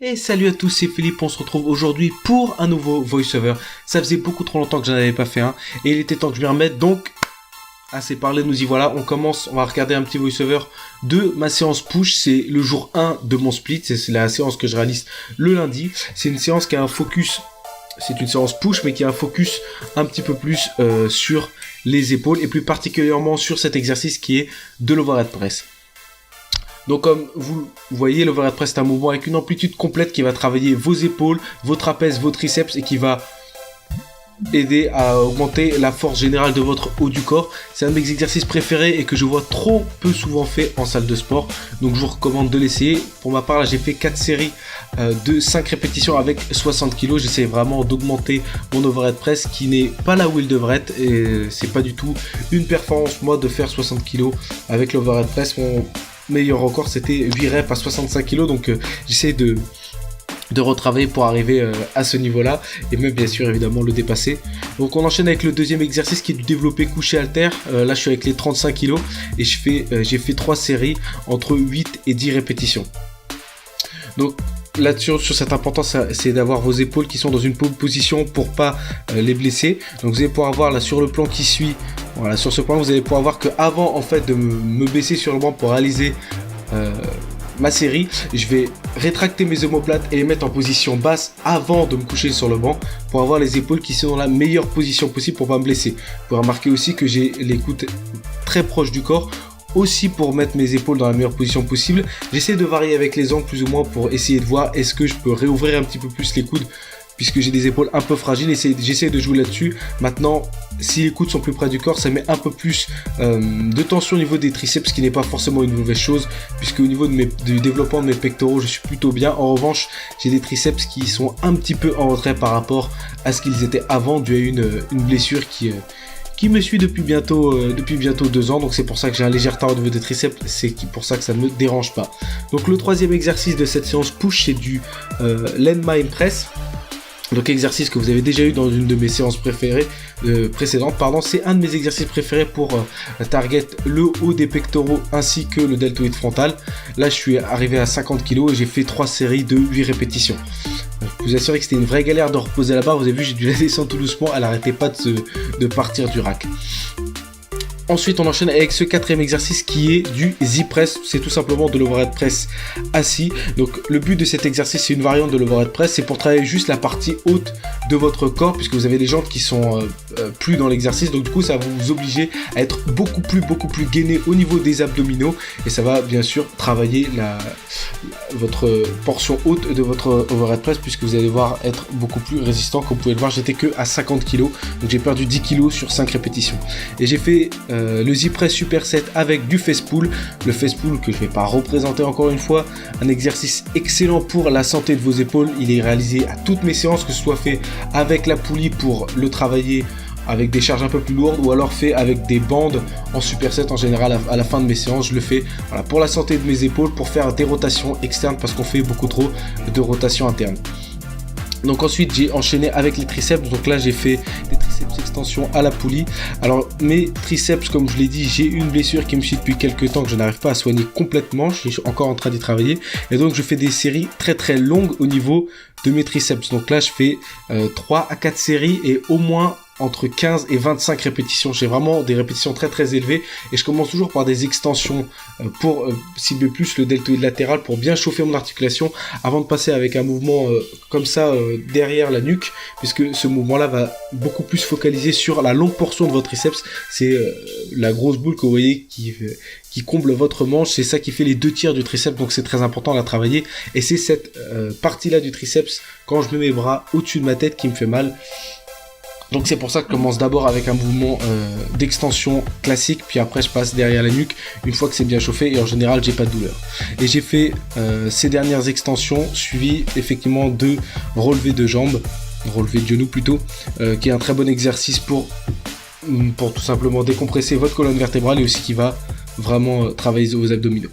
Et salut à tous, c'est Philippe, on se retrouve aujourd'hui pour un nouveau voice-over. Ça faisait beaucoup trop longtemps que j'en avais pas fait un, et il était temps que je m'y remette, donc assez parlé, nous y voilà. On va regarder un petit voice-over de ma séance push, c'est le jour 1 de mon split, c'est la séance que je réalise le lundi. C'est une séance qui a un focus, c'est une séance push, mais qui a un focus un petit peu plus sur les épaules, et plus particulièrement sur cet exercice qui est de l'overhead press. Donc comme vous voyez, l'overhead press est un mouvement avec une amplitude complète qui va travailler vos épaules, vos trapèzes, vos triceps et qui va aider à augmenter la force générale de votre haut du corps. C'est un de mes exercices préférés et que je vois trop peu souvent fait en salle de sport. Donc je vous recommande de l'essayer. Pour ma part, là j'ai fait 4 séries de 5 répétitions avec 60 kg. J'essaie vraiment d'augmenter mon overhead press qui n'est pas là où il devrait être. Et c'est pas du tout une performance moi de faire 60 kg avec l'overhead press. Mon meilleur record c'était 8 reps à 65 kg, donc j'essaie de retravailler pour arriver à ce niveau là et même bien sûr évidemment le dépasser. Donc on enchaîne avec le deuxième exercice qui est du développé couché halter. Là je suis avec les 35 kg et j'ai fait 3 séries entre 8 et 10 répétitions. Donc là-dessus, sur cette importance, c'est d'avoir vos épaules qui sont dans une position pour pas les blesser. Donc vous allez pouvoir voir là sur le plan qui suit, voilà, sur ce plan vous allez pouvoir voir que avant en fait de me baisser sur le banc pour réaliser ma série, je vais rétracter mes omoplates et les mettre en position basse avant de me coucher sur le banc pour avoir les épaules qui sont dans la meilleure position possible pour pas me blesser. Vous pouvez remarquer aussi que j'ai les coudes très proches du corps, aussi pour mettre mes épaules dans la meilleure position possible. J'essaie de varier avec les angles plus ou moins pour essayer de voir est-ce que je peux réouvrir un petit peu plus les coudes puisque j'ai des épaules un peu fragiles et j'essaie de jouer là-dessus. Maintenant, si les coudes sont plus près du corps, ça met un peu plus de tension au niveau des triceps, ce qui n'est pas forcément une mauvaise chose, puisque au niveau du développement de mes pectoraux, je suis plutôt bien. En revanche, j'ai des triceps qui sont un petit peu en retrait par rapport à ce qu'ils étaient avant, dû à une blessure qui me suit depuis bientôt 2 ans, donc c'est pour ça que j'ai un léger retard au niveau des triceps, c'est pour ça que ça ne me dérange pas. Donc le troisième exercice de cette séance push, c'est du landmine press. Donc exercice que vous avez déjà eu dans une de mes séances précédentes, c'est un de mes exercices préférés pour target le haut des pectoraux ainsi que le deltoïde frontal. Là je suis arrivé à 50 kg et j'ai fait 3 séries de 8 répétitions. Je vous assure que c'était une vraie galère de reposer la barre, vous avez vu j'ai dû la descendre tout doucement, elle n'arrêtait pas de partir du rack. Ensuite, on enchaîne avec ce quatrième exercice qui est du Z-press. C'est tout simplement de l'overhead press assis. Donc, le but de cet exercice, c'est une variante de l'overhead press. C'est pour travailler juste la partie haute de votre corps, puisque vous avez des jambes qui sont plus dans l'exercice. Donc, du coup, ça va vous obliger à être beaucoup plus gainé au niveau des abdominaux. Et ça va bien sûr travailler votre portion haute de votre overhead press, puisque vous allez devoir être beaucoup plus résistant. Comme vous pouvez le voir, j'étais que à 50 kg. Donc, j'ai perdu 10 kg sur 5 répétitions. Et j'ai fait le Z-press superset avec du face pull. Le face pull que je ne vais pas représenter encore une fois, un exercice excellent pour la santé de vos épaules. Il est réalisé à toutes mes séances, que ce soit fait avec la poulie pour le travailler avec des charges un peu plus lourdes ou alors fait avec des bandes en superset. En général à la fin de mes séances je le fais pour la santé de mes épaules, pour faire des rotations externes parce qu'on fait beaucoup trop de rotations internes. Donc ensuite j'ai enchaîné avec les triceps, donc là j'ai fait des triceps extension à la poulie. Alors mes triceps, comme je l'ai dit, j'ai une blessure qui me suit depuis quelques temps que je n'arrive pas à soigner complètement, je suis encore en train d'y travailler et donc je fais des séries très longues au niveau de mes triceps. Donc là je fais 3 à 4 séries et au moins entre 15 et 25 répétitions. J'ai vraiment des répétitions très élevées et je commence toujours par des extensions pour cibler plus le deltoïde latéral pour bien chauffer mon articulation avant de passer avec un mouvement comme ça derrière la nuque, puisque ce mouvement là va beaucoup plus focaliser sur la longue portion de votre triceps. C'est la grosse boule que vous voyez qui comble votre manche, c'est ça qui fait les 2 tiers du triceps, donc c'est très important à la travailler et c'est cette partie là du triceps quand je mets mes bras au-dessus de ma tête qui me fait mal. Donc c'est pour ça que je commence d'abord avec un mouvement d'extension classique, puis après je passe derrière la nuque une fois que c'est bien chauffé et en général j'ai pas de douleur. Et j'ai fait ces dernières extensions suivies effectivement de relevés de jambes, relevés de genoux plutôt, qui est un très bon exercice pour tout simplement décompresser votre colonne vertébrale et aussi qui va vraiment travailler vos abdominaux.